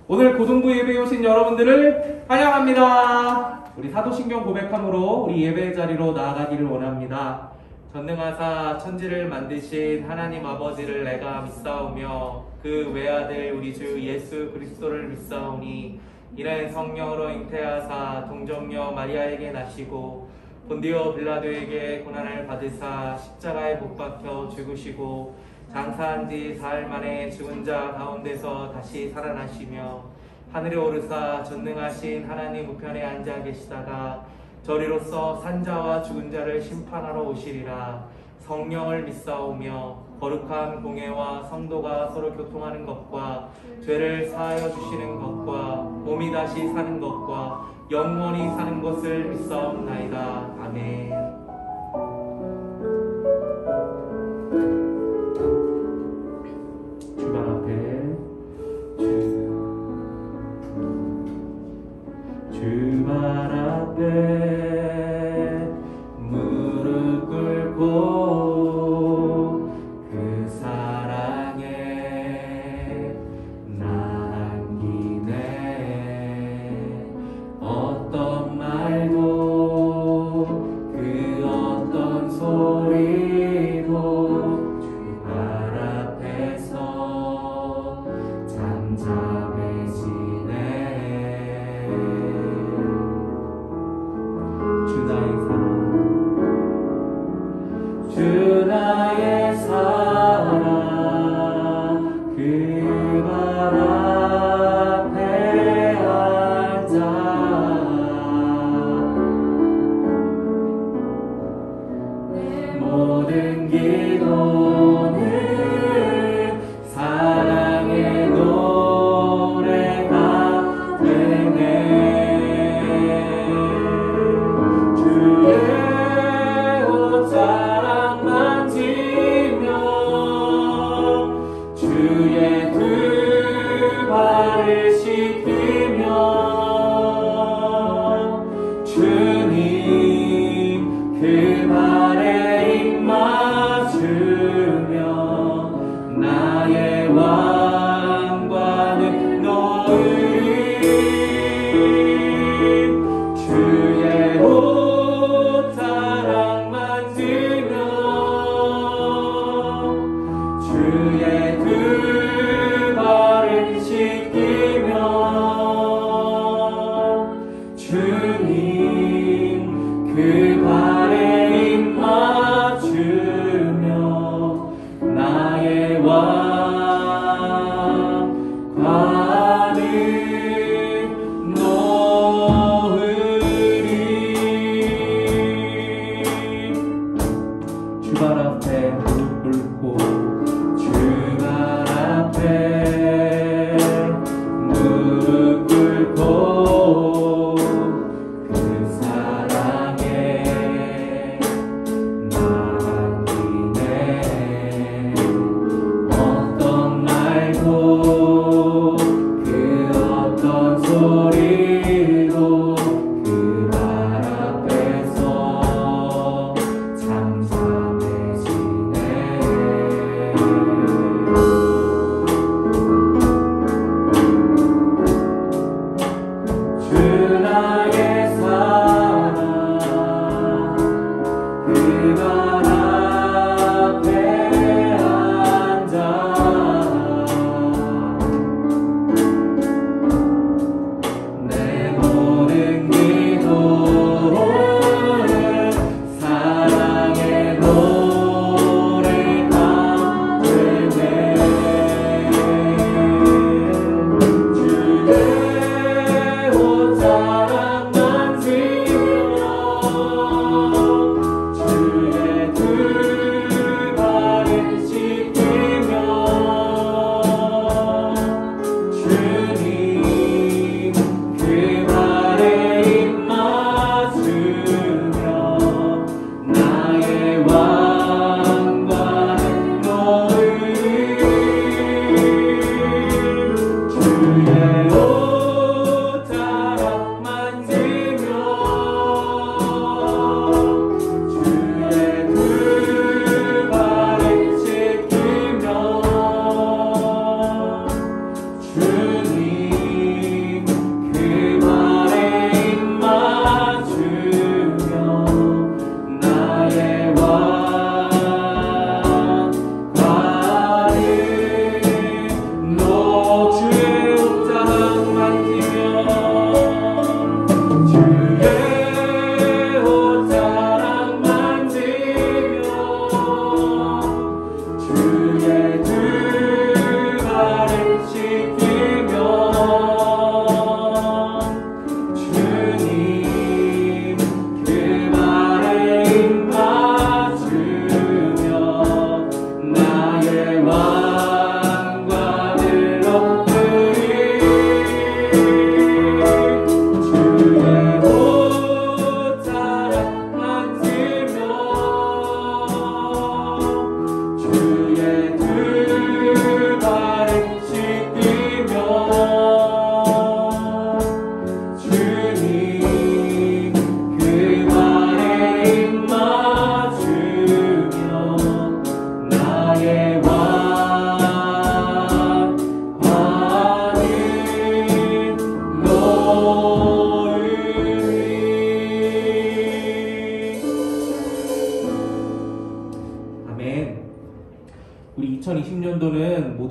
오늘 고등부 예배에 오신 여러분들을 환영합니다. 우리 사도신경 고백함으로 우리 예배의 자리로 나아가기를 원합니다. 전능하사 천지를 만드신 하나님 아버지를 내가 믿사오며 그 외아들 우리 주 예수 그리스도를 믿사오니 이는 성령으로 잉태하사 동정녀 마리아에게 나시고 본디오 빌라도에게 고난을 받으사 십자가에 못 박혀 죽으시고 장사한 지 사흘 만에 죽은 자 가운데서 다시 살아나시며 하늘에 오르사 전능하신 하나님 우편에 앉아 계시다가 저리로서 산자와 죽은 자를 심판하러 오시리라. 성령을 믿사오며 거룩한 공회와 성도가 서로 교통하는 것과 죄를 사하여 주시는 것과 몸이 다시 사는 것과 영원히 사는 것을 믿사옵나이다. 아멘. 주발 앞에 주발 앞에 무릎 꿇고 그 사랑에 남기네. 어떤 말도 그 어떤 소리도 주발 앞에서 잠잠해지네. 주 나의 사랑 그 발 앞에 앉아 내 모든 기도는 사랑의 노래가 되네. 주의 옷자락 만지며 주의 두 발을 씻기며 주님 그 발에 입 맞추며 나의 왕관을 놓으리. 주의 옷자락 만지며 주의 두 발을 씻기며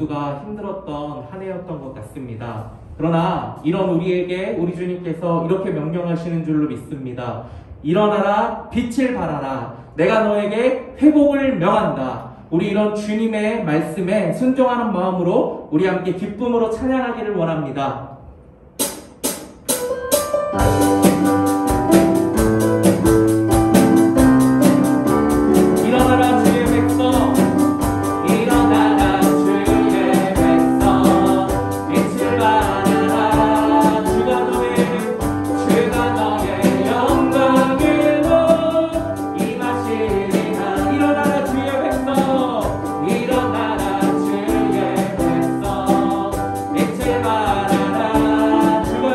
모두가 힘들었던 한 해였던 것 같습니다. 그러나 이런 우리에게 우리 주님께서 이렇게 명령하시는 줄로 믿습니다. 일어나라, 빛을 발하라. 내가 너에게 회복을 명한다. 우리 이런 주님의 말씀에 순종하는 마음으로 우리 함께 기쁨으로 찬양하기를 원합니다. 일어나라 주의 백성, 일어나라 주의 백성, 빛을 발하라. 주가 너의 영광으로 임하시리라. 일어나라 주의 백성, 일어나라 주의 백성, 빛을 발하라. 주가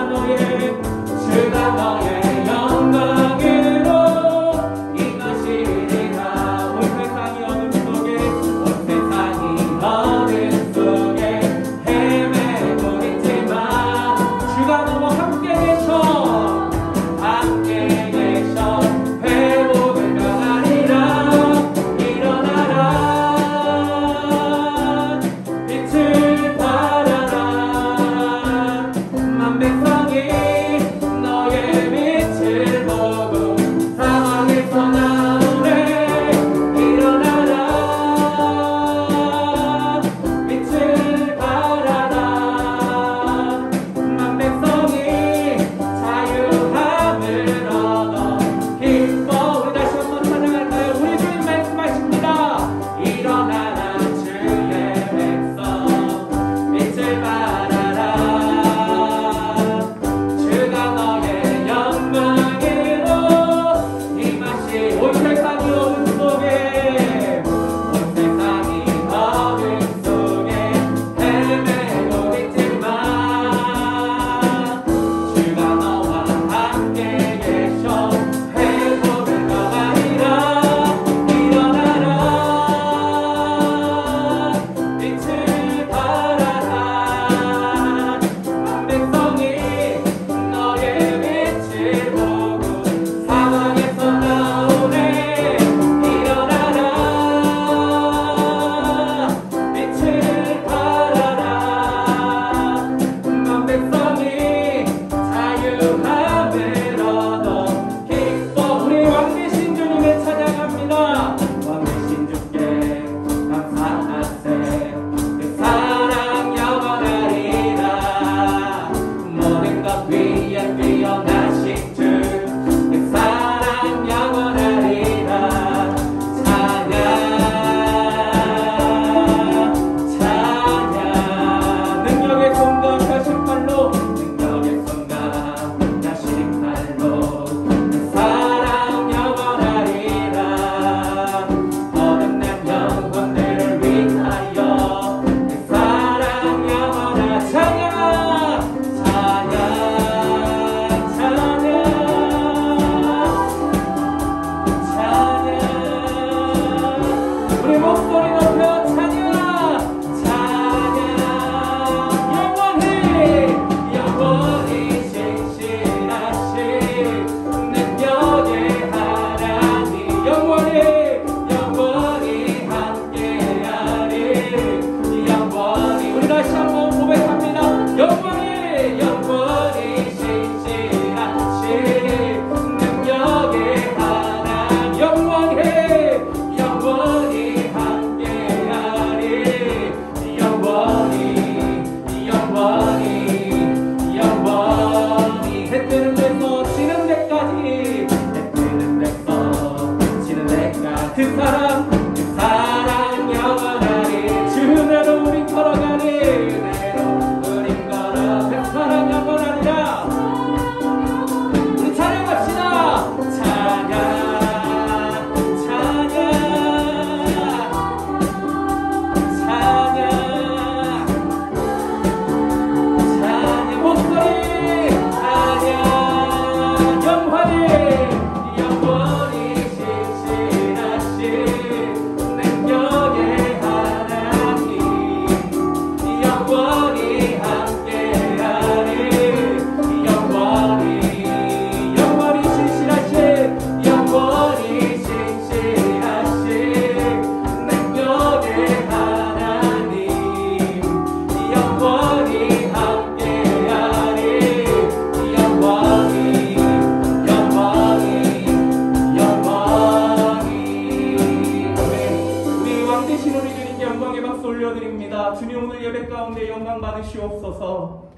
주시옵소서.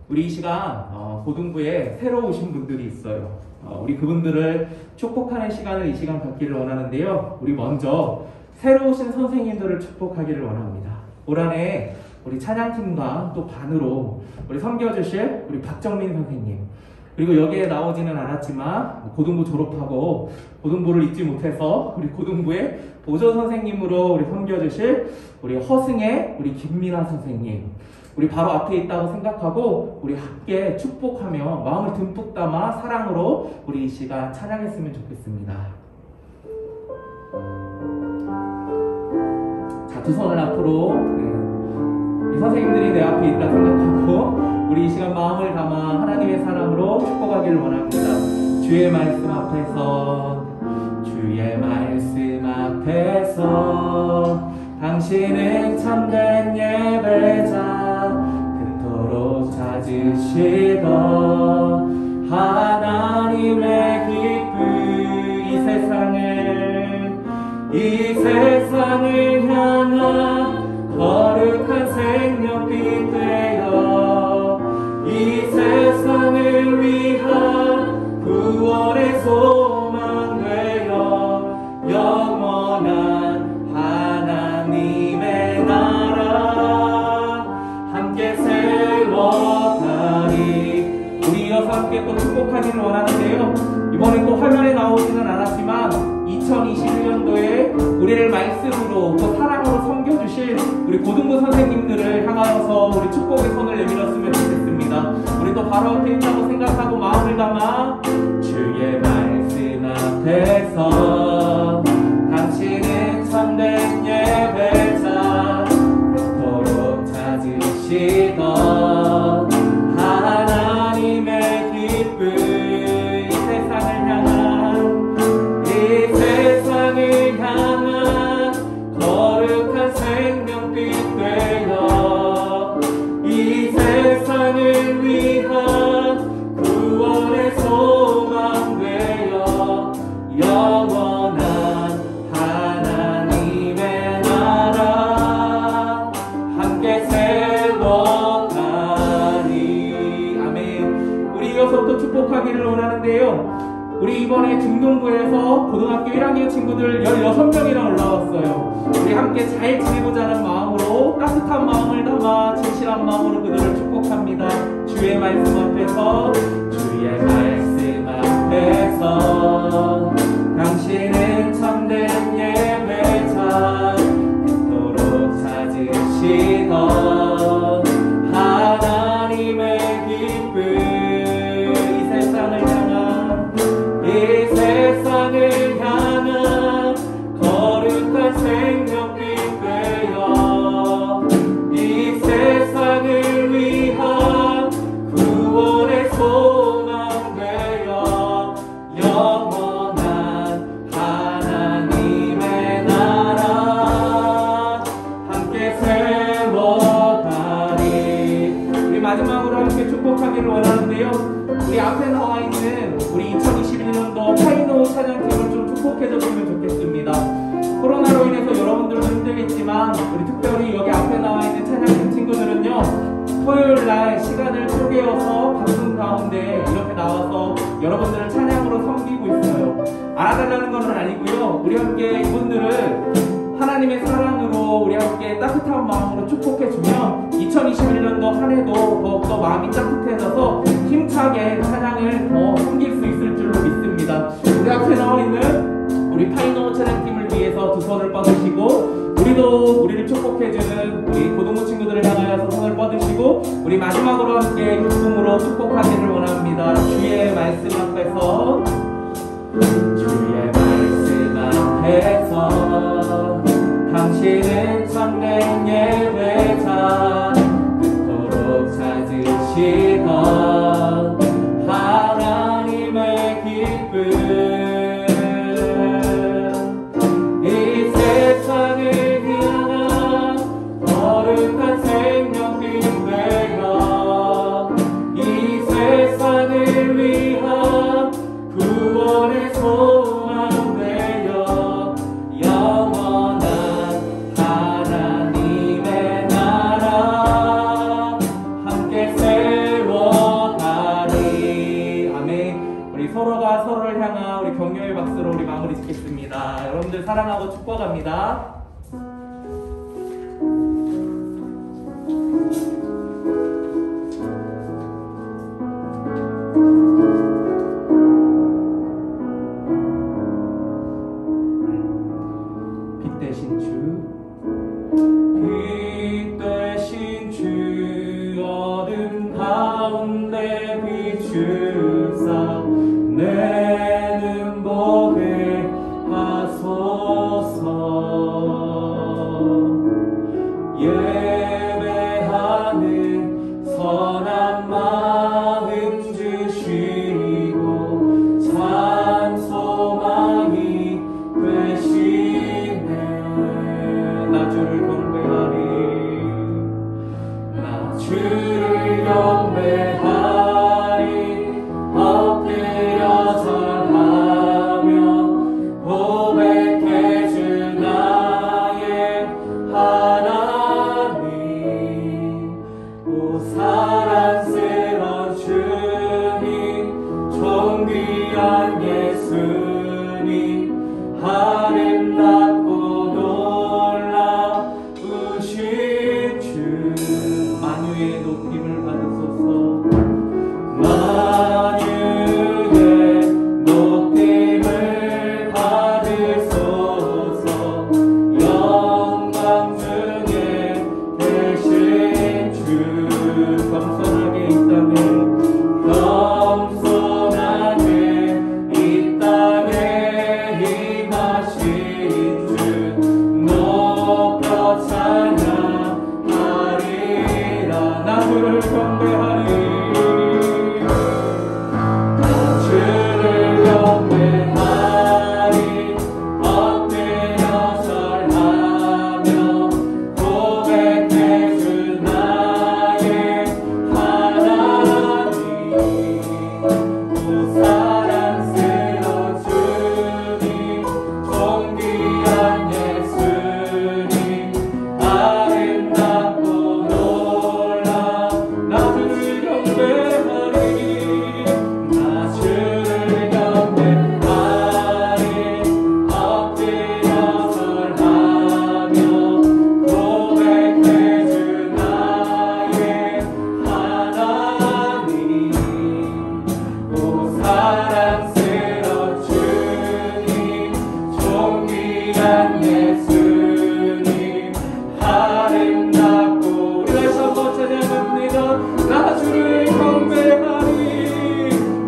우리 이 시간 고등부에 새로 오신 분들이 있어요. 우리 그분들을 축복하는 시간을 이 시간 갖기를 원하는데요. 우리 먼저 새로 오신 선생님들을 축복하기를 원합니다. 올 한해 우리 찬양팀과 또 반으로 우리 섬겨주실 우리 박정민 선생님, 그리고 여기에 나오지는 않았지만 고등부 졸업하고 고등부를 잊지 못해서 우리 고등부의 보조 선생님으로 우리 섬겨주실 우리 허승의 우리 김민아 선생님, 우리 바로 앞에 있다고 생각하고 우리 함께 축복하며 마음을 듬뿍 담아 사랑으로 우리 이 시간 찬양했으면 좋겠습니다. 자, 두 손을 앞으로, 이 선생님들이 내 앞에 있다 생각하고 우리 이 시간 마음을 담아 하나님의 사랑으로 축복하기를 원합니다. 주의 말씀 앞에서, 주의 말씀 앞에서 당신은 참된 예배자, 그토록 찾으시던 하나님의 기쁨, 이 세상을 향한 거룩한 생명빛 되어 이 세상을 위한 구원의 소망 되어 영원한 하나님의 나라 함께 세워가리. 우리 이어서 함께 또 축복하기를 원하는데요. 이번에 또 화면에 나오지는 않았지만 2021년도에 우리를 말씀으로 또 사랑으로 섬겨주실 우리 고등부 선생님들을 향하여서 우리 축복의 손을 내밀었으면 좋겠습니다. 우리 또 바로 앞에 있다고 생각하고 마음을 담아 주의 말씀 앞에서 당신은 참된 예배자, 그토록 찾으시던 하나님의 기쁨, 이 세상을 향한 거룩한 생명빛 되어 이 세상을 위한 구원의 소망 되어 영원한 하나님의 나라 함께 세워가리. 아멘. 우리 이어서 또 축복하기를 원하는데요. 우리 이번에 중동부에서 고등학교 1학년 친구들 16명이나 올라왔어요. 우리 함께 잘 지내고자 하는 마음으로 따뜻한 마음을 담아 진실한 마음으로 그들을 축복합니다. 주의 말씀 앞에서, 주의 말씀 앞에서 당신은 참된 예배자, 그토록 찾으시던 하나님의 기쁨, 이 세상을 향한 거룩한 생명빛 되어 이 세상을 위한 구원의 소망 되어 영원한 하나님의 나라 함께 세워가리. 우리 마지막으로 함께 축복하기를 원하는데요. 우리 앞에 나와 있는 우리 2021년도 파이노 찬양팀을 좀 축복해줬으면 좋겠습니다. 코로나로 인해서 여러분들도 힘들겠지만 우리 특별히 여기 앞에 나와 있는 찬양팀 친구들은요, 토요일날 시간을 쪼개어서 바쁜 가운데 이렇게 나와서 여러분들을 찬양으로 섬기고 있어요. 알아달라는 건 아니고요. 우리 함께 이분들을 하나님의 사랑으로 우리 함께 따뜻한 마음으로 축복해주면 2021년도 한 해도 더욱더 마음이 따뜻해져서 힘차게 찬양을 더 섬길 수 있을 줄로 믿습니다. 우리 앞에 나와 있는 우리 파이노 찬양팀을 위해서 두 손을 뻗으시고, 우리도 우리를 축복해주는 우리 고등부 친구들을 향하여서 손을 뻗으시고, 우리 마지막으로 함께 기쁨으로 축복하기를 원합니다. 주의 말씀 앞에서, 주의 말씀 앞에서 당신은 참된 예배자, 그토록 찾으시던 하나님의 기쁨, 이 세상을 향한 거룩한 생명빛 되어 이 세상을 위한 구원의 소망 되어 영원한 하나님의 나라 좋겠습니다. 여러분들 사랑하고 축복합니다. 빛 대신 주 어둠 가운데 비추사 내 눈 보게 하소서. 예배하는 선한 마음 주시고 참 소망이 되시네. 나 주를 경배하리. 나 주를 경배하리. 엎드려 절하며 고백해 주 나의 하나님. 오 사랑스러운 주님, 존귀한 예수님, 아름답고 놀라우신 주, 만유의 높임을 받으소서. 만유의 높임을 받으소서. 영광 중에 계신 주, 겸손하게 이 땅에 겸손하게 이 땅에 임하신 주, 높여 찬양하리라. 나 주를 경배하리. 나 주를 경배하리. 엎드려 절하며 고백해 주 나의 하나님. 오 사랑스러운 주님, 존귀한 예수님, 아름답고 놀라. 나 주를 경배하리. 나 주를 경배하리. 엎드려 절하며 고백해 주 나의 하나님. 오 사랑스러운 주님, 존귀한 예수님, 아름답고. 우리 다시 한번 찬양합니다. 나 주를 경배하리.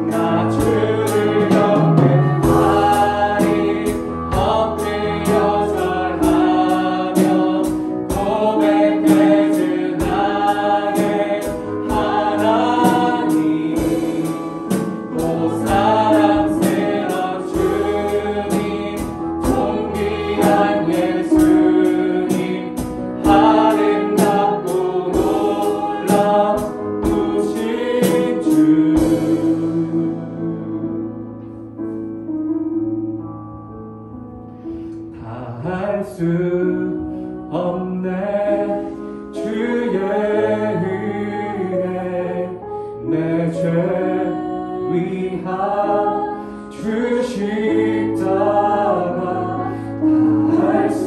나 주를 경배하리. 엎드려 절하며 고백해 주 나의 하나님. 오 사랑스러운 주님, 존귀한 예수님, 아름답고 놀라우신 주. 다 할 수 없네 주의 은혜, 내 죄 위한 주 십자가. 다 할 수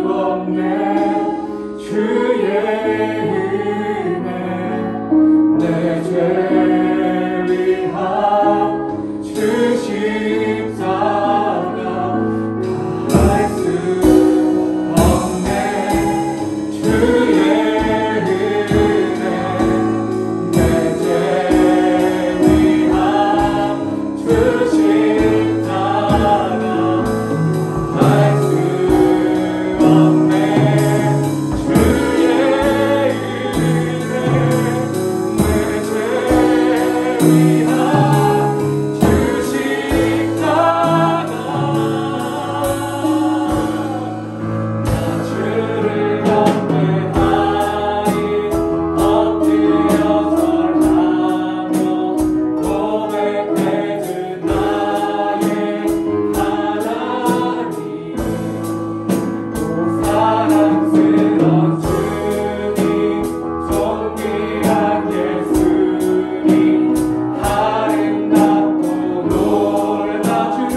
없네 주의 은혜, 내 죄 위한 주 십자가. 다 할 수 없네 주의 은혜, 내 죄 위한 주 십자가. 할 수 없네 주의 은혜, 내 죄 위한 주 십자가. 나 주를 경배하리. 엎드려 절하며 고백해 주 나의 하나님. 오 사랑스러운 주님, 존귀한 예수님, 아름답고 놀라. 주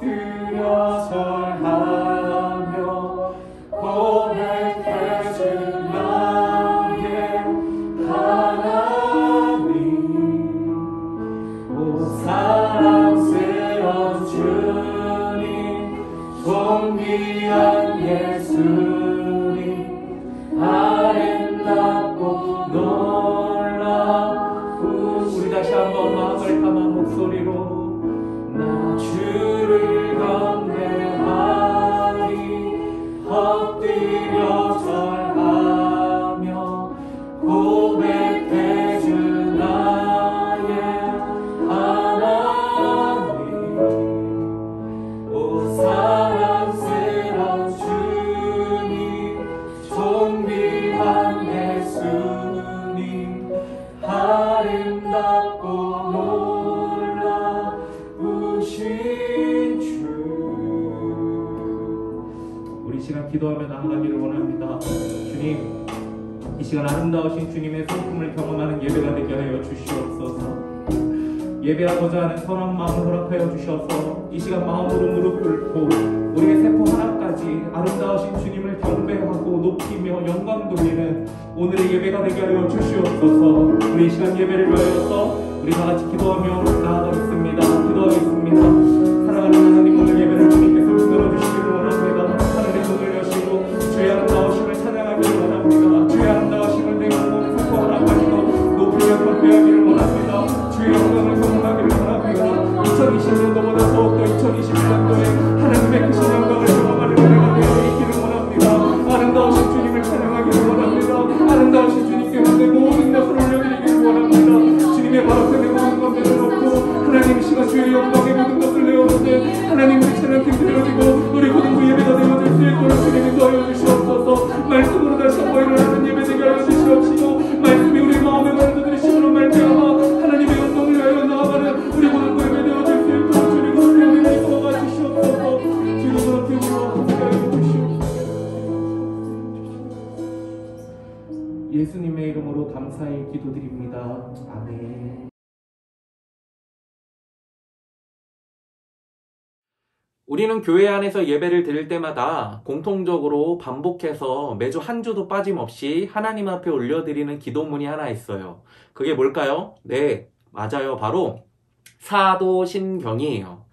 엎드려 절하며 고백해 주 나의 하나님. 오 사랑스러운 주님, 존귀한 예수님, 아름답고 놀라운. 우리 다시 한번 마음을 담아 목소리로 나 주를 경배하리, 엎드려 절하며 고백해 주 나의 하나님. 오 사랑스러운 주님, 존귀한 예수님, 아름답고 놀라우신 주. 우리 시간 기도하며 나아가기를 원합니다. 주님, 이 시간 아름다우신 주님의 성품을 경험하는 예배가 되게 하여 주시옵소서. 예배하고자 하는 선한 마음을 허락하여 주셔서 이 시간 마음으로 무릎 꿇고 우리의 세포 하나까지 아름다우신 주님을 경배하고 높이며 영광 돌리는 오늘의 예배가 되게 하여 주시옵소서. 우리 이 시간 예배를 위하여서 우리 다 같이 기도하며 나아가겠습니다. 기도하겠습니다. 사랑하는 하나님, 오늘 예배를 주님께서 붙들어 주시기를 원합니다. 하늘의 문을 여시고 주의 아름다우심을 찬양하기를 원합니다. 주의 아름다우심을 내가 몸 세포 하나까지도 높이며 경배하기를 원합니다. 주의 영광을 성공하기를 원합니다. 2020년도보다 더욱더 2021년도에 하나님의 크신 영광을 경험하는 은혜가 되어 있기를 원합니다. 아름다우신 주님을 찬양하기를 원합니다. 아름다우신 주님께 내 모든 것을 올려드리기를 원합니다. 주님의 발 앞에 내 모든 것 내려놓고 하나님 이 시간 주의 영광의 모든 것을 내어놓되 하나님 우리 찬양팀 드려지고 우리 고등부 예배가 되어질 수 있도록 주님 인도하여 주시옵소서. 말씀으로 다시 한번 일어나는 예배 되게 하여 주시옵시고 말씀이 우리 마음에 만들어드리심으로 말미암아 하나님의 영광을 위하여 나아가는 우리 고등부 예배 되어질 수 있도록 주님 그렇게 은혜를 입어가 주시옵소서. 주님 그렇게 우리와 함께하여 주시옵소서. 예수님의 이름으로 감사히 기도드립니다. 아멘. 우리는 교회 안에서 예배를 드릴 때마다 공통적으로 반복해서 매주 한 주도 빠짐없이 하나님 앞에 올려드리는 기도문이 하나 있어요. 그게 뭘까요? 네, 맞아요. 바로 사도신경이에요.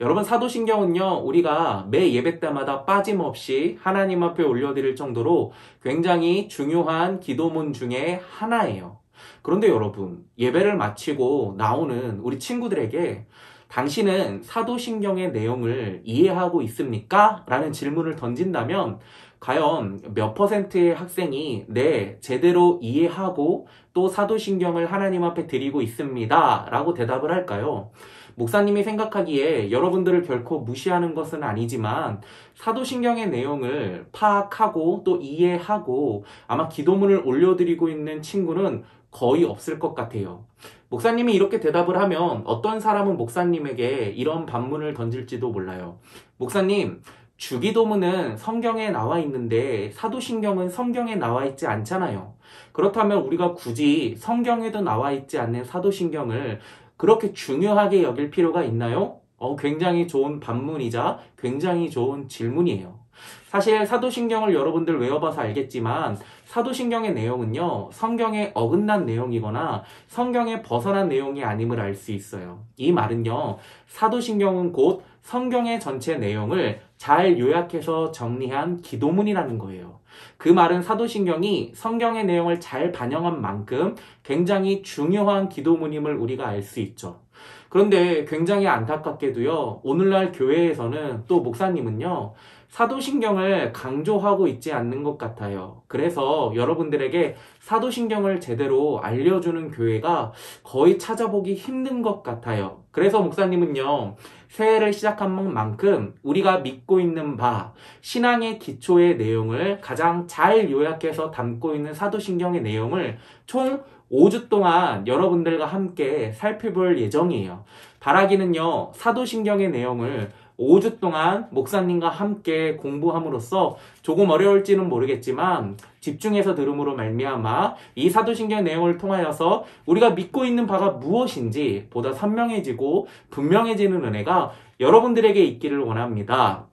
여러분, 사도신경은요, 우리가 매 예배 때마다 빠짐없이 하나님 앞에 올려드릴 정도로 굉장히 중요한 기도문 중에 하나예요. 그런데 여러분, 예배를 마치고 나오는 우리 친구들에게 당신은 사도신경의 내용을 이해하고 있습니까? 라는 질문을 던진다면 과연 몇 퍼센트의 학생이 네, 제대로 이해하고 또 사도신경을 하나님 앞에 드리고 있습니다 라고 대답을 할까요? 목사님이 생각하기에 여러분들을 결코 무시하는 것은 아니지만 사도신경의 내용을 파악하고 또 이해하고 아마 기도문을 올려드리고 있는 친구는 거의 없을 것 같아요. 목사님이 이렇게 대답을 하면 어떤 사람은 목사님에게 이런 반문을 던질지도 몰라요. 목사님, 주기도문은 성경에 나와 있는데 사도신경은 성경에 나와 있지 않잖아요. 그렇다면 우리가 굳이 성경에도 나와 있지 않는 사도신경을 그렇게 중요하게 여길 필요가 있나요? 굉장히 좋은 반문이자 굉장히 좋은 질문이에요. 사실 사도신경을 여러분들 외워봐서 알겠지만 사도신경의 내용은요, 성경에 어긋난 내용이거나 성경에 벗어난 내용이 아님을 알 수 있어요. 이 말은요, 사도신경은 곧 성경의 전체 내용을 잘 요약해서 정리한 기도문이라는 거예요. 그 말은 사도신경이 성경의 내용을 잘 반영한 만큼 굉장히 중요한 기도문임을 우리가 알 수 있죠. 그런데 굉장히 안타깝게도요, 오늘날 교회에서는 또 목사님은요, 사도신경을 강조하고 있지 않는 것 같아요. 그래서 여러분들에게 사도신경을 제대로 알려주는 교회가 거의 찾아보기 힘든 것 같아요. 그래서 목사님은요, 새해를 시작한 만큼 우리가 믿고 있는 바, 신앙의 기초의 내용을 가장 잘 요약해서 담고 있는 사도신경의 내용을 총 5주 동안 여러분들과 함께 살펴볼 예정이에요. 바라기는요, 사도신경의 내용을 5주 동안 목사님과 함께 공부함으로써 조금 어려울지는 모르겠지만 집중해서 들음으로 말미암아 이 사도신경 내용을 통하여서 우리가 믿고 있는 바가 무엇인지 보다 선명해지고 분명해지는 은혜가 여러분들에게 있기를 원합니다.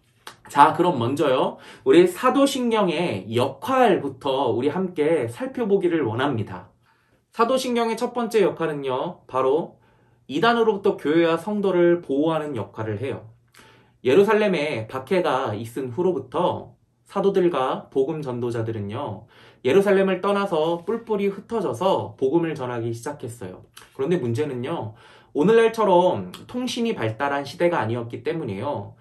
자, 그럼 먼저요. 우리 사도신경의 역할부터 우리 함께 살펴보기를 원합니다. 사도신경의 첫 번째 역할은요. 바로 이단으로부터 교회와 성도를 보호하는 역할을 해요. 예루살렘에 박해가 있은 후로부터 사도들과 복음 전도자들은요. 예루살렘을 떠나서 뿔뿔이 흩어져서 복음을 전하기 시작했어요. 그런데 문제는요. 오늘날처럼 통신이 발달한 시대가 아니었기 때문에요.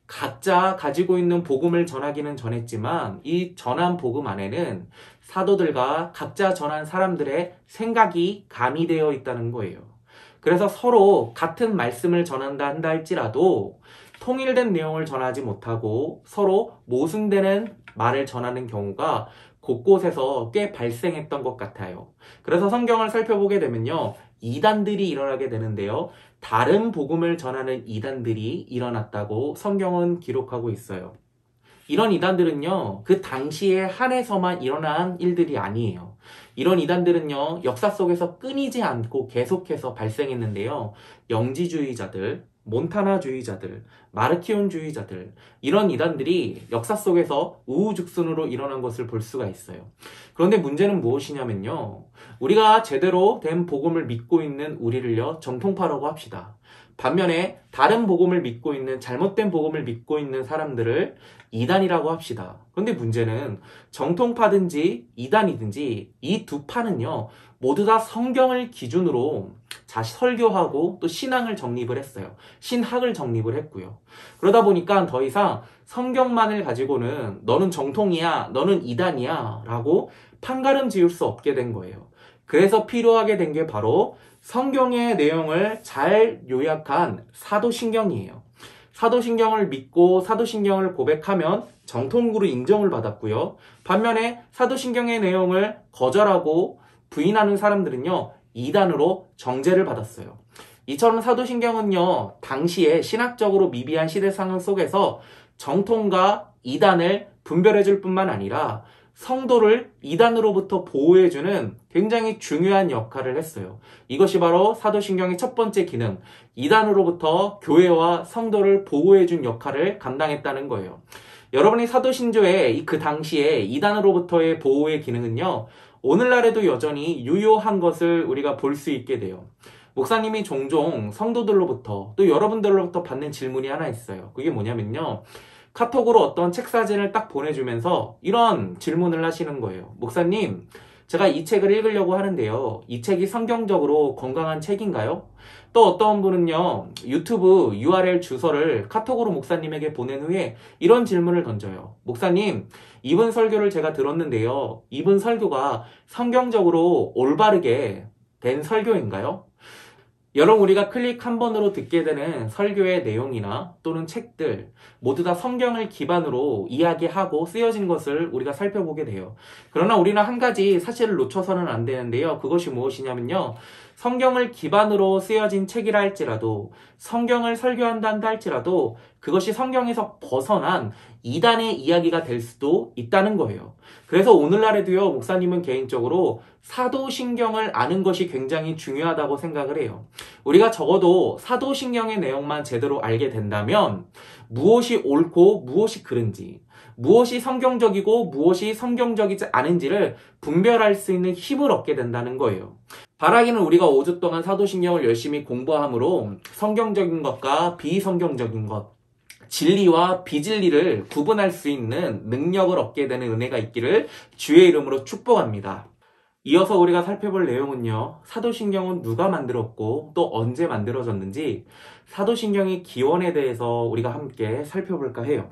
각자 가지고 있는 복음을 전하기는 전했지만 이 전한 복음 안에는 사도들과 각자 전한 사람들의 생각이 가미되어 있다는 거예요. 그래서 서로 같은 말씀을 전한다 한다 할지라도 통일된 내용을 전하지 못하고 서로 모순되는 말을 전하는 경우가 곳곳에서 꽤 발생했던 것 같아요. 그래서 성경을 살펴보게 되면요. 이단들이 일어나게 되는데요. 다른 복음을 전하는 이단들이 일어났다고 성경은 기록하고 있어요. 이런 이단들은요, 그 당시에 한해서만 일어난 일들이 아니에요. 이런 이단들은요, 역사 속에서 끊이지 않고 계속해서 발생했는데요. 영지주의자들, 몬타나주의자들, 마르키온주의자들, 이런 이단들이 역사 속에서 우후죽순으로 일어난 것을 볼 수가 있어요. 그런데 문제는 무엇이냐면요. 우리가 제대로 된 복음을 믿고 있는 우리를요, 정통파라고 합시다. 반면에 다른 복음을 믿고 있는, 잘못된 복음을 믿고 있는 사람들을 이단이라고 합시다. 그런데 문제는 정통파든지 이단이든지 이 두 파는요, 모두 다 성경을 기준으로 설교하고 또 신앙을 정립을 했어요. 신학을 정립을 했고요. 그러다 보니까 더 이상 성경만을 가지고는 너는 정통이야, 너는 이단이야 라고 판가름 지을 수 없게 된 거예요. 그래서 필요하게 된 게 바로 성경의 내용을 잘 요약한 사도신경이에요. 사도신경을 믿고 사도신경을 고백하면 정통으로 인정을 받았고요. 반면에 사도신경의 내용을 거절하고 부인하는 사람들은요, 이단으로 정죄를 받았어요. 이처럼 사도신경은요, 당시에 신학적으로 미비한 시대 상황 속에서 정통과 이단을 분별해줄 뿐만 아니라 성도를 이단으로부터 보호해주는 굉장히 중요한 역할을 했어요. 이것이 바로 사도신경의 첫 번째 기능, 이단으로부터 교회와 성도를 보호해준 역할을 감당했다는 거예요. 여러분이 사도신조의 그 당시에 이단으로부터의 보호의 기능은요, 오늘날에도 여전히 유효한 것을 우리가 볼 수 있게 돼요. 목사님이 종종 성도들로부터 또 여러분들로부터 받는 질문이 하나 있어요. 그게 뭐냐면요. 카톡으로 어떤 책 사진을 딱 보내주면서 이런 질문을 하시는 거예요. 목사님, 제가 이 책을 읽으려고 하는데요. 이 책이 성경적으로 건강한 책인가요? 또 어떤 분은요, 유튜브 URL 주소를 카톡으로 목사님에게 보낸 후에 이런 질문을 던져요. 목사님, 이분 설교를 제가 들었는데요. 이분 설교가 성경적으로 올바르게 된 설교인가요? 여러분, 우리가 클릭 한 번으로 듣게 되는 설교의 내용이나 또는 책들 모두 다 성경을 기반으로 이야기하고 쓰여진 것을 우리가 살펴보게 돼요. 그러나 우리는 한 가지 사실을 놓쳐서는 안 되는데요. 그것이 무엇이냐면요. 성경을 기반으로 쓰여진 책이라 할지라도, 성경을 설교한다 할지라도 그것이 성경에서 벗어난 이단의 이야기가 될 수도 있다는 거예요. 그래서 오늘날에도요, 목사님은 개인적으로 사도신경을 아는 것이 굉장히 중요하다고 생각을 해요. 우리가 적어도 사도신경의 내용만 제대로 알게 된다면 무엇이 옳고 무엇이 그른지, 무엇이 성경적이고 무엇이 성경적이지 않은지를 분별할 수 있는 힘을 얻게 된다는 거예요. 바라기는 우리가 5주 동안 사도신경을 열심히 공부함으로 성경적인 것과 비성경적인 것, 진리와 비진리를 구분할 수 있는 능력을 얻게 되는 은혜가 있기를 주의 이름으로 축복합니다. 이어서 우리가 살펴볼 내용은요. 사도신경은 누가 만들었고 또 언제 만들어졌는지 사도신경의 기원에 대해서 우리가 함께 살펴볼까 해요.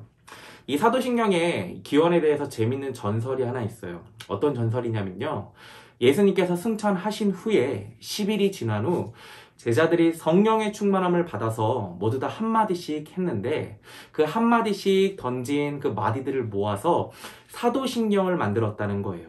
이 사도신경의 기원에 대해서 재밌는 전설이 하나 있어요. 어떤 전설이냐면요. 예수님께서 승천하신 후에 10일이 지난 후 제자들이 성령의 충만함을 받아서 모두 다 한마디씩 했는데 그 한마디씩 던진 그 마디들을 모아서 사도신경을 만들었다는 거예요.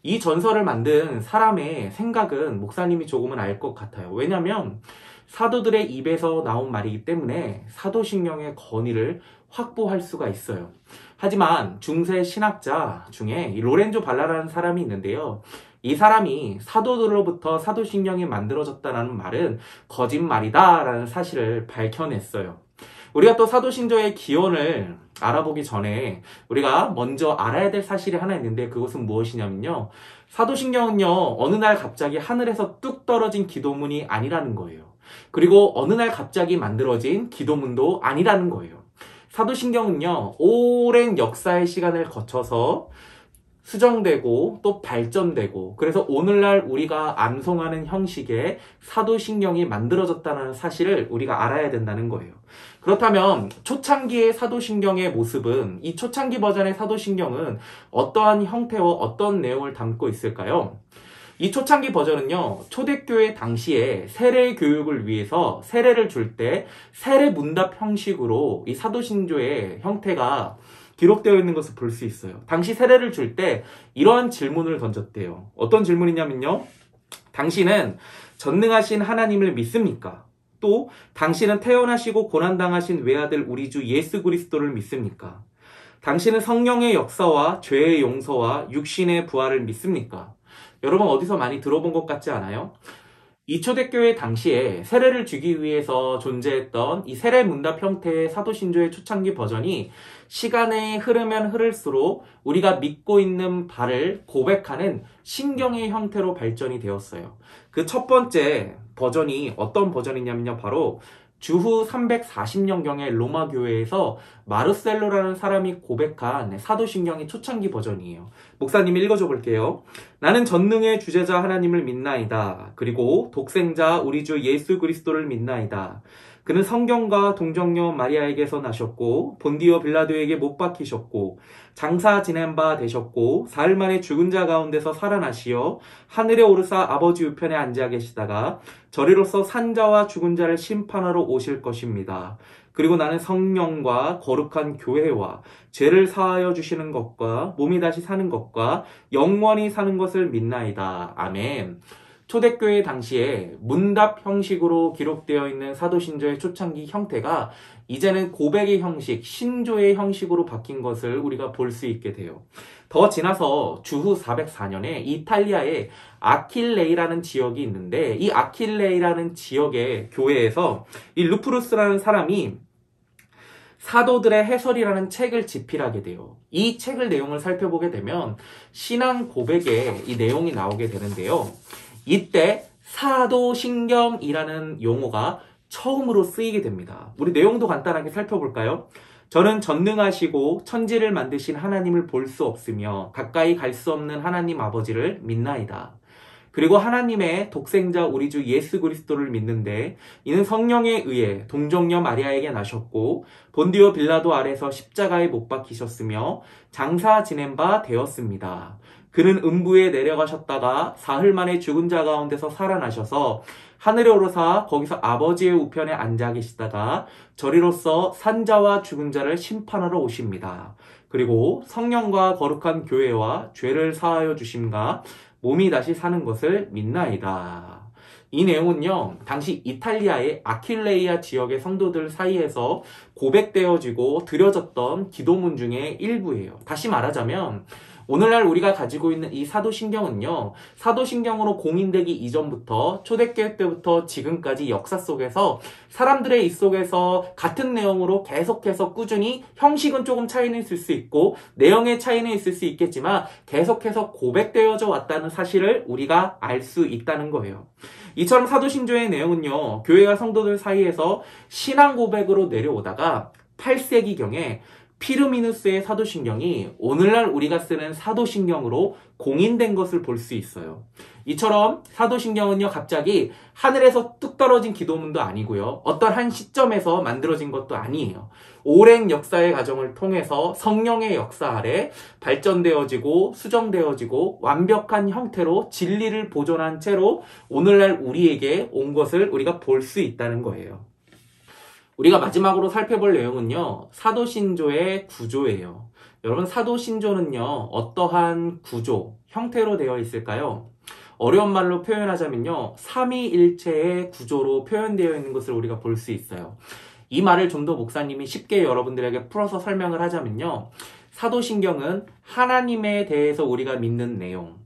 이 전설을 만든 사람의 생각은 목사님이 조금은 알 것 같아요. 왜냐하면 사도들의 입에서 나온 말이기 때문에 사도신경의 권위를 확보할 수가 있어요. 하지만 중세 신학자 중에 로렌조 발라라는 사람이 있는데요. 이 사람이 사도들로부터 사도신경이 만들어졌다는 말은 거짓말이다라는 사실을 밝혀냈어요. 우리가 또 사도신조의 기원을 알아보기 전에 우리가 먼저 알아야 될 사실이 하나 있는데 그것은 무엇이냐면요. 사도신경은요, 어느 날 갑자기 하늘에서 뚝 떨어진 기도문이 아니라는 거예요. 그리고 어느 날 갑자기 만들어진 기도문도 아니라는 거예요. 사도신경은요, 오랜 역사의 시간을 거쳐서 수정되고 또 발전되고, 그래서 오늘날 우리가 암송하는 형식의 사도신경이 만들어졌다는 사실을 우리가 알아야 된다는 거예요. 그렇다면 초창기의 사도신경의 모습은, 이 초창기 버전의 사도신경은 어떠한 형태와 어떤 내용을 담고 있을까요? 이 초창기 버전은요, 초대교회 당시에 세례 교육을 위해서 세례를 줄 때 세례 문답 형식으로 이 사도신조의 형태가 기록되어 있는 것을 볼 수 있어요. 당시 세례를 줄 때 이러한 질문을 던졌대요. 어떤 질문이냐면요. 당신은 전능하신 하나님을 믿습니까? 또 당신은 태어나시고 고난당하신 외아들 우리 주 예수 그리스도를 믿습니까? 당신은 성령의 역사와 죄의 용서와 육신의 부활을 믿습니까? 여러분 어디서 많이 들어본 것 같지 않아요? 이 초대교회 당시에 세례를 주기 위해서 존재했던 이 세례 문답 형태의 사도신조의 초창기 버전이 시간이 흐르면 흐를수록 우리가 믿고 있는 바를 고백하는 신경의 형태로 발전이 되었어요. 그 첫 번째 버전이 어떤 버전이냐면요. 바로 주후 340년경의 로마 교회에서 마르셀로라는 사람이 고백한 사도신경의 초창기 버전이에요. 목사님이 읽어줘 볼게요. 나는 전능의 주제자 하나님을 믿나이다. 그리고 독생자 우리 주 예수 그리스도를 믿나이다. 그는 성경과 동정녀 마리아에게서 나셨고 본디오 빌라도에게 못 박히셨고 장사 지낸 바 되셨고 사흘 만에 죽은 자 가운데서 살아나시어 하늘에 오르사 아버지 우편에 앉아 계시다가 저리로서 산자와 죽은 자를 심판하러 오실 것입니다. 그리고 나는 성령과 거룩한 교회와 죄를 사하여 주시는 것과 몸이 다시 사는 것과 영원히 사는 것을 믿나이다. 아멘. 초대교회 당시에 문답 형식으로 기록되어 있는 사도신조의 초창기 형태가 이제는 고백의 형식, 신조의 형식으로 바뀐 것을 우리가 볼 수 있게 돼요. 더 지나서 주후 404년에 이탈리아에 아킬레이라는 지역이 있는데 이 아킬레이라는 지역의 교회에서 이 루프루스라는 사람이 사도들의 해설이라는 책을 집필하게 돼요. 이 책을 내용을 살펴보게 되면 신앙 고백의 이 내용이 나오게 되는데요. 이때 사도신경이라는 용어가 처음으로 쓰이게 됩니다. 우리 내용도 간단하게 살펴볼까요? 저는 전능하시고 천지를 만드신 하나님을 볼 수 없으며 가까이 갈 수 없는 하나님 아버지를 믿나이다. 그리고 하나님의 독생자 우리 주 예수 그리스도를 믿는데 이는 성령에 의해 동정녀 마리아에게 나셨고 본디오 빌라도 아래서 십자가에 못 박히셨으며 장사 지낸 바 되었습니다. 그는 음부에 내려가셨다가 사흘 만에 죽은 자 가운데서 살아나셔서 하늘에 오르사 거기서 아버지의 우편에 앉아 계시다가 저리로서 산자와 죽은 자를 심판하러 오십니다. 그리고 성령과 거룩한 교회와 죄를 사하여 주심과 몸이 다시 사는 것을 믿나이다. 이 내용은요, 당시 이탈리아의 아킬레이아 지역의 성도들 사이에서 고백되어지고 드려졌던 기도문 중에 일부예요. 다시 말하자면 오늘날 우리가 가지고 있는 이 사도신경은요, 사도신경으로 공인되기 이전부터 초대교회 때부터 지금까지 역사 속에서 사람들의 입 속에서 같은 내용으로 계속해서 꾸준히 형식은 조금 차이는 있을 수 있고 내용의 차이는 있을 수 있겠지만 계속해서 고백되어져 왔다는 사실을 우리가 알 수 있다는 거예요. 이처럼 사도신조의 내용은요, 교회와 성도들 사이에서 신앙 고백으로 내려오다가 8세기경에 피르미누스의 사도신경이 오늘날 우리가 쓰는 사도신경으로 공인된 것을 볼 수 있어요. 이처럼 사도신경은요, 갑자기 하늘에서 뚝 떨어진 기도문도 아니고요, 어떤 한 시점에서 만들어진 것도 아니에요. 오랜 역사의 과정을 통해서 성령의 역사 아래 발전되어지고 수정되어지고 완벽한 형태로 진리를 보존한 채로 오늘날 우리에게 온 것을 우리가 볼 수 있다는 거예요. 우리가 마지막으로 살펴볼 내용은요, 사도신조의 구조예요. 여러분, 사도신조는요, 어떠한 구조, 형태로 되어 있을까요? 어려운 말로 표현하자면요, 삼위일체의 구조로 표현되어 있는 것을 우리가 볼 수 있어요. 이 말을 좀 더 목사님이 쉽게 여러분들에게 풀어서 설명을 하자면요, 사도신경은 하나님에 대해서 우리가 믿는 내용,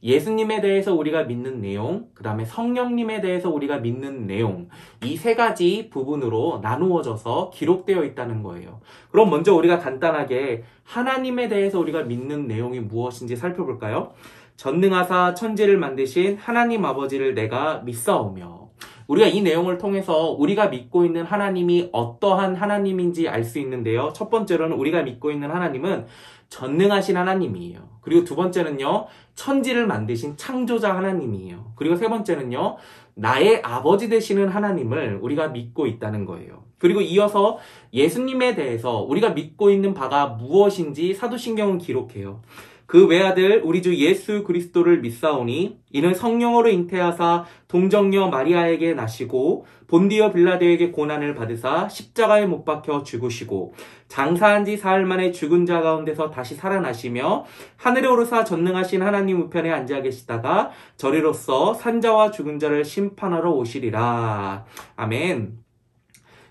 예수님에 대해서 우리가 믿는 내용, 그 다음에 성령님에 대해서 우리가 믿는 내용, 이 세 가지 부분으로 나누어져서 기록되어 있다는 거예요. 그럼 먼저 우리가 간단하게 하나님에 대해서 우리가 믿는 내용이 무엇인지 살펴볼까요? 전능하사 천지를 만드신 하나님 아버지를 내가 믿사오며, 우리가 이 내용을 통해서 우리가 믿고 있는 하나님이 어떠한 하나님인지 알 수 있는데요. 첫 번째로는 우리가 믿고 있는 하나님은 전능하신 하나님이에요. 그리고 두 번째는요, 천지를 만드신 창조자 하나님이에요. 그리고 세 번째는요, 나의 아버지 되시는 하나님을 우리가 믿고 있다는 거예요. 그리고 이어서 예수님에 대해서 우리가 믿고 있는 바가 무엇인지 사도신경은 기록해요. 그 외아들 우리 주 예수 그리스도를 믿사오니 이는 성령으로 잉태하사 동정녀 마리아에게 나시고 본디오 빌라도에게 고난을 받으사 십자가에 못 박혀 죽으시고 장사한 지 사흘 만에 죽은 자 가운데서 다시 살아나시며 하늘에 오르사 전능하신 하나님 우편에 앉아 계시다가 저리로서 산자와 죽은 자를 심판하러 오시리라. 아멘.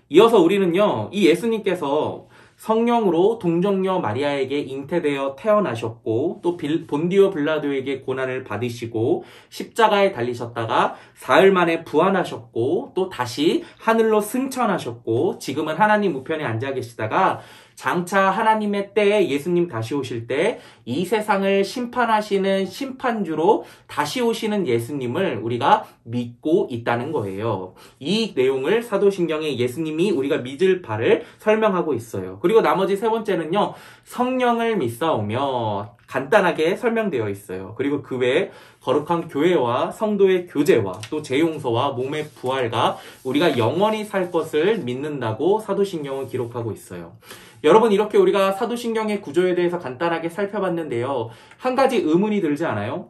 이어서 우리는요, 이 예수님께서 성령으로 동정녀 마리아에게 잉태되어 태어나셨고 또 본디오 빌라도에게 고난을 받으시고 십자가에 달리셨다가 사흘 만에 부활하셨고 또 다시 하늘로 승천하셨고 지금은 하나님 우편에 앉아 계시다가 장차 하나님의 때에 예수님 다시 오실 때 이 세상을 심판하시는 심판주로 다시 오시는 예수님을 우리가 믿고 있다는 거예요. 이 내용을 사도신경에 예수님이 우리가 믿을 바를 설명하고 있어요. 그리고 나머지 세 번째는요, 성령을 믿사오며 간단하게 설명되어 있어요. 그리고 그 외에 거룩한 교회와 성도의 교제와 또 재용서와 몸의 부활과 우리가 영원히 살 것을 믿는다고 사도신경은 기록하고 있어요. 여러분, 이렇게 우리가 사도신경의 구조에 대해서 간단하게 살펴봤는데요. 한 가지 의문이 들지 않아요?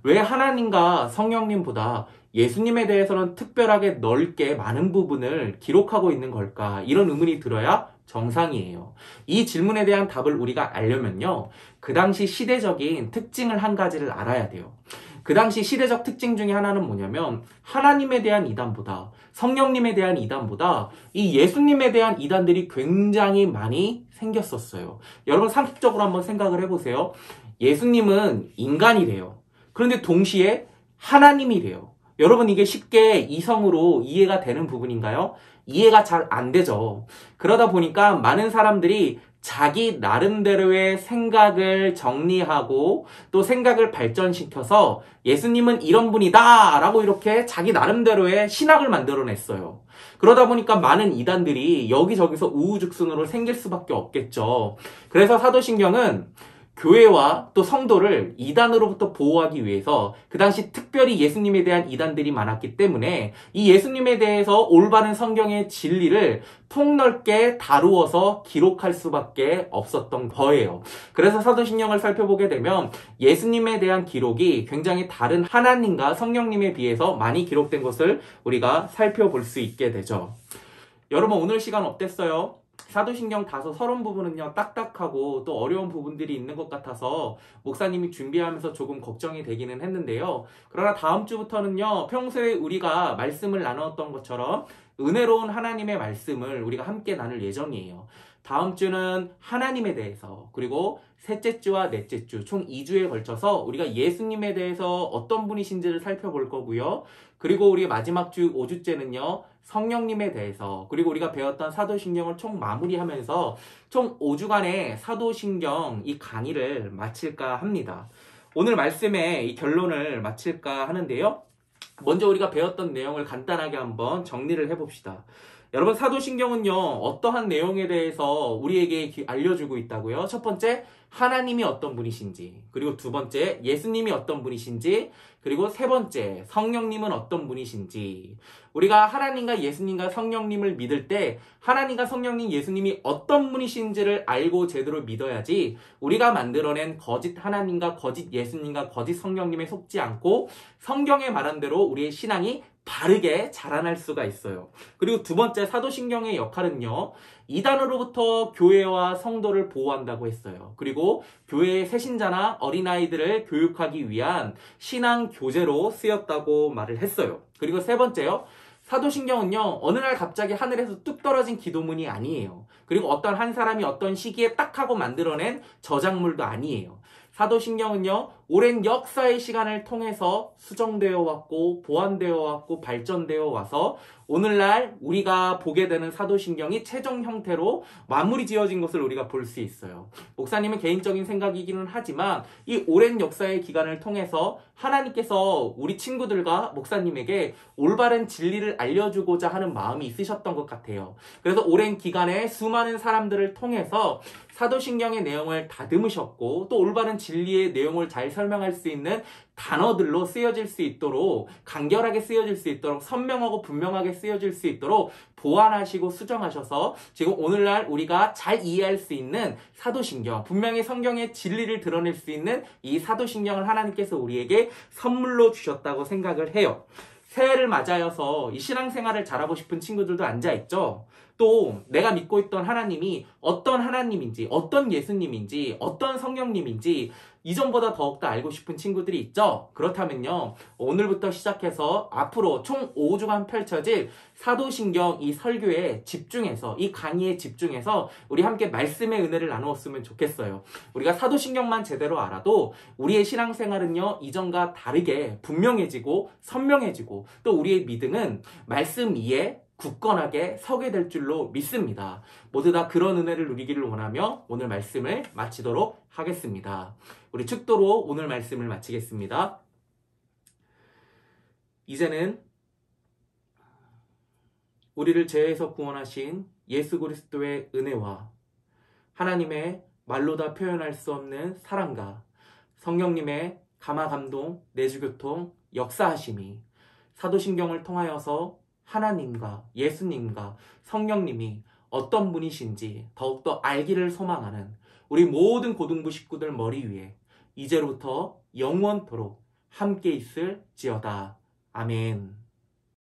왜 하나님과 성령님보다 예수님에 대해서는 특별하게 넓게 많은 부분을 기록하고 있는 걸까? 이런 의문이 들어야 정상이에요. 이 질문에 대한 답을 우리가 알려면요, 그 당시 시대적인 특징을 한 가지를 알아야 돼요. 그 당시 시대적 특징 중에 하나는 뭐냐면 하나님에 대한 이단보다 성령님에 대한 이단보다 이 예수님에 대한 이단들이 굉장히 많이 생겼었어요. 여러분, 상식적으로 한번 생각을 해보세요. 예수님은 인간이래요. 그런데 동시에 하나님이래요. 여러분, 이게 쉽게 이성으로 이해가 되는 부분인가요? 이해가 잘 안 되죠. 그러다 보니까 많은 사람들이 자기 나름대로의 생각을 정리하고 또 생각을 발전시켜서 예수님은 이런 분이다 라고 이렇게 자기 나름대로의 신학을 만들어냈어요. 그러다 보니까 많은 이단들이 여기저기서 우후죽순으로 생길 수밖에 없겠죠. 그래서 사도신경은 교회와 또 성도를 이단으로부터 보호하기 위해서 그 당시 특별히 예수님에 대한 이단들이 많았기 때문에 이 예수님에 대해서 올바른 성경의 진리를 폭넓게 다루어서 기록할 수밖에 없었던 거예요. 그래서 사도신경을 살펴보게 되면 예수님에 대한 기록이 굉장히 다른 하나님과 성령님에 비해서 많이 기록된 것을 우리가 살펴볼 수 있게 되죠. 여러분, 오늘 시간 어땠어요? 사도신경 다소 서론 부분은요, 딱딱하고 또 어려운 부분들이 있는 것 같아서 목사님이 준비하면서 조금 걱정이 되기는 했는데요. 그러나 다음 주부터는요, 평소에 우리가 말씀을 나누었던 것처럼 은혜로운 하나님의 말씀을 우리가 함께 나눌 예정이에요. 다음 주는 하나님에 대해서, 그리고 셋째 주와 넷째 주 총 2주에 걸쳐서 우리가 예수님에 대해서 어떤 분이신지를 살펴볼 거고요. 그리고 우리 마지막 주 5주째는요, 성령님에 대해서, 그리고 우리가 배웠던 사도신경을 총 마무리하면서 총 5주간의 사도신경 이 강의를 마칠까 합니다. 오늘 말씀의 이 결론을 마칠까 하는데요. 먼저 우리가 배웠던 내용을 간단하게 한번 정리를 해봅시다. 여러분, 사도신경은요, 어떠한 내용에 대해서 우리에게 알려주고 있다고요? 첫 번째, 하나님이 어떤 분이신지, 그리고 두 번째, 예수님이 어떤 분이신지, 그리고 세 번째, 성령님은 어떤 분이신지. 우리가 하나님과 예수님과 성령님을 믿을 때 하나님과 성령님, 예수님이 어떤 분이신지를 알고 제대로 믿어야지 우리가 만들어낸 거짓 하나님과 거짓 예수님과 거짓 성령님에 속지 않고 성경에 말한 대로 우리의 신앙이 바르게 자라날 수가 있어요. 그리고 두 번째, 사도신경의 역할은요, 이단으로부터 교회와 성도를 보호한다고 했어요. 그리고 교회의 새신자나 어린아이들을 교육하기 위한 신앙 교재로 쓰였다고 말을 했어요. 그리고 세 번째요, 사도신경은요, 어느 날 갑자기 하늘에서 뚝 떨어진 기도문이 아니에요. 그리고 어떤 한 사람이 어떤 시기에 딱 하고 만들어낸 저작물도 아니에요. 사도신경은요, 오랜 역사의 시간을 통해서 수정되어 왔고 보완되어 왔고 발전되어 와서 오늘날 우리가 보게 되는 사도신경이 최종 형태로 마무리 지어진 것을 우리가 볼 수 있어요. 목사님은 개인적인 생각이기는 하지만 이 오랜 역사의 기간을 통해서 하나님께서 우리 친구들과 목사님에게 올바른 진리를 알려주고자 하는 마음이 있으셨던 것 같아요. 그래서 오랜 기간에 수많은 사람들을 통해서 사도신경의 내용을 다듬으셨고 또 올바른 진리의 내용을 잘 설명할 수 있는 단어들로 쓰여질 수 있도록 간결하게 쓰여질 수 있도록 선명하고 분명하게 쓰여질 수 있도록 보완하시고 수정하셔서 지금 오늘날 우리가 잘 이해할 수 있는 사도신경, 분명히 성경의 진리를 드러낼 수 있는 이 사도신경을 하나님께서 우리에게 선물로 주셨다고 생각을 해요. 새해를 맞아서 이 신앙생활을 잘하고 싶은 친구들도 앉아있죠. 또 내가 믿고 있던 하나님이 어떤 하나님인지, 어떤 예수님인지, 어떤 성령님인지 이전보다 더욱더 알고 싶은 친구들이 있죠. 그렇다면요, 오늘부터 시작해서 앞으로 총 5주간 펼쳐질 사도신경 이 설교에 집중해서, 이 강의에 집중해서 우리 함께 말씀의 은혜를 나누었으면 좋겠어요. 우리가 사도신경만 제대로 알아도 우리의 신앙생활은요, 이전과 다르게 분명해지고 선명해지고 또 우리의 믿음은 말씀 위에 굳건하게 서게 될 줄로 믿습니다. 모두 다 그런 은혜를 누리기를 원하며 오늘 말씀을 마치도록 하겠습니다. 우리 축도로 오늘 말씀을 마치겠습니다. 이제는 우리를 죄에서 구원하신 예수 그리스도의 은혜와 하나님의 말로 다 표현할 수 없는 사랑과 성령님의 감화감동, 내주교통, 역사하심이 사도신경을 통하여서 하나님과 예수님과 성령님이 어떤 분이신지 더욱더 알기를 소망하는 우리 모든 고등부 식구들 머리 위에 이제로부터 영원토록 함께 있을지어다. 아멘.